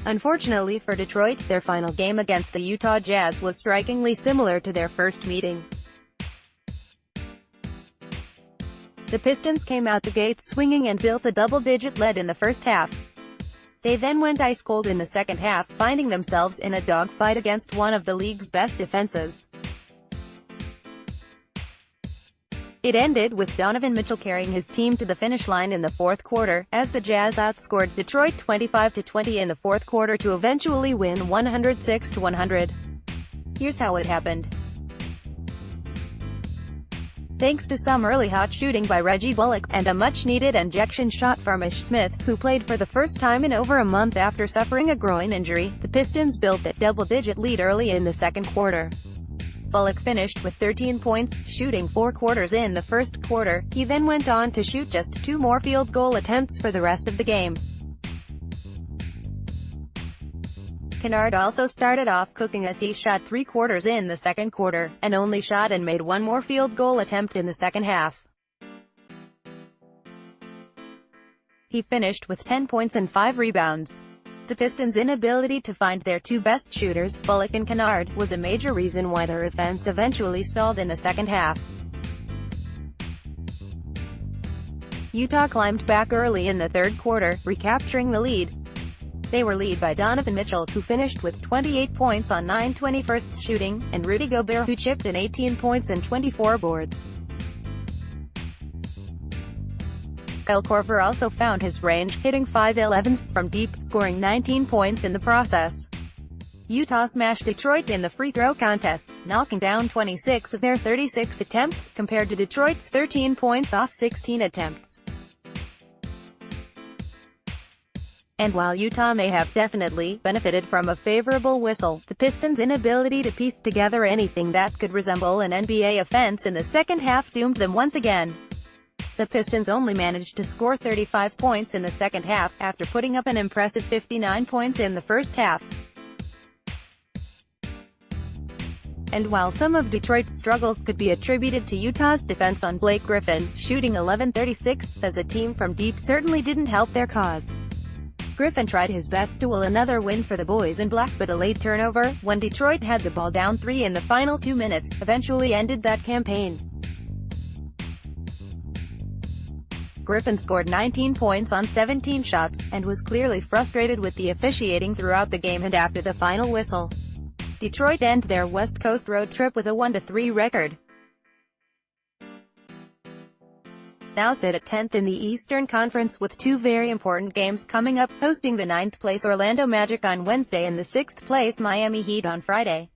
Unfortunately for Detroit, their final game against the Utah Jazz was strikingly similar to their first meeting. The Pistons came out the gates swinging and built a double-digit lead in the first half. They then went ice cold in the second half, finding themselves in a dogfight against one of the league's best defenses. It ended with Donovan Mitchell carrying his team to the finish line in the fourth quarter, as the Jazz outscored Detroit 25-20 in the fourth quarter to eventually win 106-100. Here's how it happened. Thanks to some early hot shooting by Reggie Bullock, and a much-needed injection shot from Ish Smith, who played for the first time in over a month after suffering a groin injury, the Pistons built that double-digit lead early in the second quarter. Bullock finished with 13 points, shooting 4 quarters in the first quarter. He then went on to shoot just 2 more field goal attempts for the rest of the game. Kennard also started off cooking as he shot 3 quarters in the second quarter, and only shot and made 1 more field goal attempt in the second half. He finished with 10 points and 5 rebounds. The Pistons' inability to find their two best shooters, Bullock and Kennard, was a major reason why their offense eventually stalled in the second half. Utah climbed back early in the third quarter, recapturing the lead. They were led by Donovan Mitchell, who finished with 28 points on 9/21 shooting, and Rudy Gobert, who chipped in 18 points and 24 boards. Kyle Korver also found his range, hitting 5-11s from deep, scoring 19 points in the process. Utah smashed Detroit in the free throw contests, knocking down 26 of their 36 attempts, compared to Detroit's 13 points off 16 attempts. And while Utah may have definitely benefited from a favorable whistle, the Pistons' inability to piece together anything that could resemble an NBA offense in the second half doomed them once again. The Pistons only managed to score 35 points in the second half, after putting up an impressive 59 points in the first half. And while some of Detroit's struggles could be attributed to Utah's defense on Blake Griffin, shooting 11/36 as a team from deep certainly didn't help their cause. Griffin tried his best to will another win for the boys in black, but a late turnover, when Detroit had the ball down 3 in the final 2 minutes, eventually ended that campaign. Griffin scored 19 points on 17 shots, and was clearly frustrated with the officiating throughout the game and after the final whistle. Detroit ends their West Coast road trip with a 1-3 record. Now sit at 10th in the Eastern Conference with 2 very important games coming up, hosting the 9th-place Orlando Magic on Wednesday and the 6th-place Miami Heat on Friday.